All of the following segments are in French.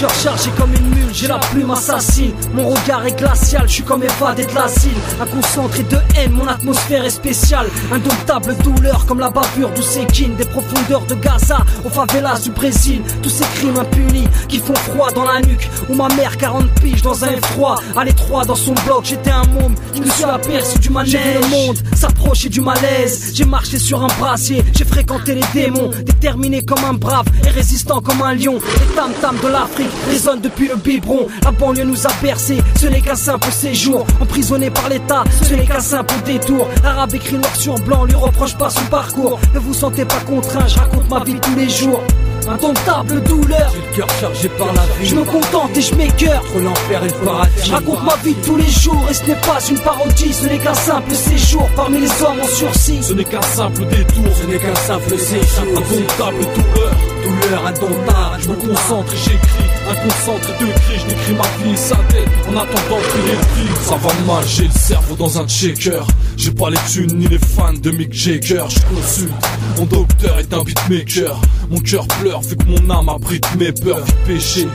cœur chargé comme une mule, j'ai la plume assassine. Mon regard est glacial, je suis comme évadé de l'asile. Un concentré de haine, mon atmosphère est spéciale. Indomptable douleur comme la bavure d'Oussekine. Des profondeurs de Gaza aux favelas du Brésil. Tous ces crimes impunis qui font froid dans la nuque. Où ma mère 40 piges dans un F3 à l'étroit dans son bloc, j'étais un môme. Je me suis aperçu du manège. J'ai vu le monde s'approcher du malaise. J'ai marché sur un brassier, j'ai fréquenté les démons. Déterminé comme un brave et résistant comme un lion. Les tam-tams de l'Afrique résonnent depuis le biberon. La banlieue nous a bercés, ce n'est qu'un simple séjour. Emprisonné par l'État, ce n'est qu'un simple détour. L'arabe écrit noir sur blanc, lui reproche pas son parcours. Ne vous sentez pas contraint, je raconte ma vie tous les jours. Indomptable douleur, j'ai le cœur chargé par la vie. Je me contente et je m'écœure entre l'enfer et le paradis. Je raconte ma vie tous les jours et ce n'est pas une parodie. Ce n'est qu'un simple séjour parmi les hommes en sursis. Ce n'est qu'un simple détour, ce n'est qu'un simple séjour. Indomptable douleur, douleur indomptable. Je me concentre et j'écris, un concentré de cris. Je décris ma vie et sa tête en attendant de payer le prix. Ça va mal, j'ai le cerveau dans un checker. J'ai pas les thunes ni les fans de Mick Jagger. Je consulte, mon docteur est un beatmaker. Mon cœur pleure vu que mon âme abrite mes peurs. Vie de péché,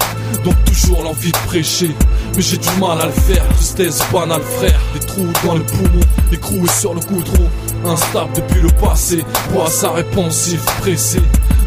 donc toujours l'envie de prêcher. Mais j'ai du mal à le faire, tristesse banale frère. Des trous dans le poumon, écroué sur le goudron. Instable depuis le passé, poisson répensif, pressé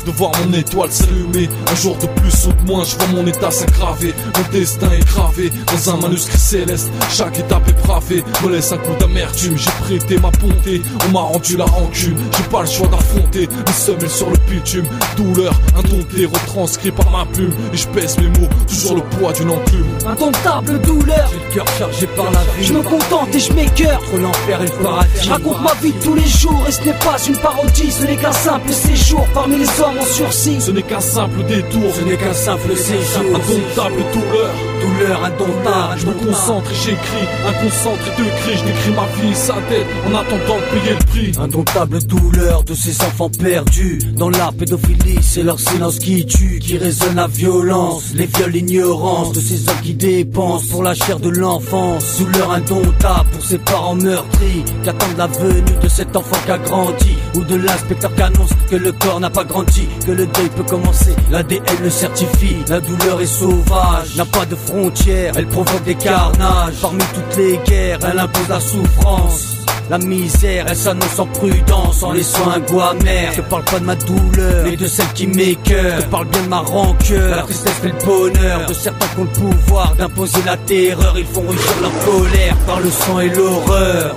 de voir mon étoile s'allumer. Un jour de plus ou de moins, je vois mon état s'aggraver. Mon destin est gravé dans un manuscrit céleste. Chaque étape est bravée, me laisse un coup d'amertume. J'ai prêté ma bonté, on m'a rendu la rancune. J'ai pas le choix d'affronter les semelles sur le bitume. Douleur indomptée, retranscrit par ma plume. Et je pèse mes mots, toujours le poids d'une enclume. Indomptable douleur, j'ai le cœur chargé par la vie. Je me contente et je m'écœure entre l'enfer et le paradis. Je raconte ma vie tous les jours et ce n'est pas une parodie. Ce n'est qu'un simple séjour parmi les hommes en sursis. Ce n'est qu'un simple détour, ce n'est qu'un simple séjour. Indomptable douleur, douleur indomptable. Je me concentre et j'écris, un concentré de cris. Je décris ma vie et sa tête en attendant de payer le prix. Indomptable douleur de ces enfants perdus dans la pédophilie. C'est leur silence qui tue, qui résonne la violence. Les viols, l'ignorance de ces hommes qui dépensent pour la chair de l'enfance. Douleur indomptable pour ces parents meurtris qui attendent la venue de cet enfant qui a grandi. Ou de l'inspecteur qui annonce que le corps n'a pas grandi, que le deuil peut commencer, l'ADN le certifie. La douleur est sauvage, n'a pas de frontières, elle provoque des carnages. Parmi toutes les guerres, elle impose la souffrance. La misère, elle s'annonce en prudence, en laissant un goût amer. Je parle pas de ma douleur, mais de celle qui m'écoeure. Je parle bien de ma rancœur, la tristesse fait le bonheur de certains qui ont le pouvoir d'imposer la terreur. Ils font rugir leur colère par le sang et l'horreur.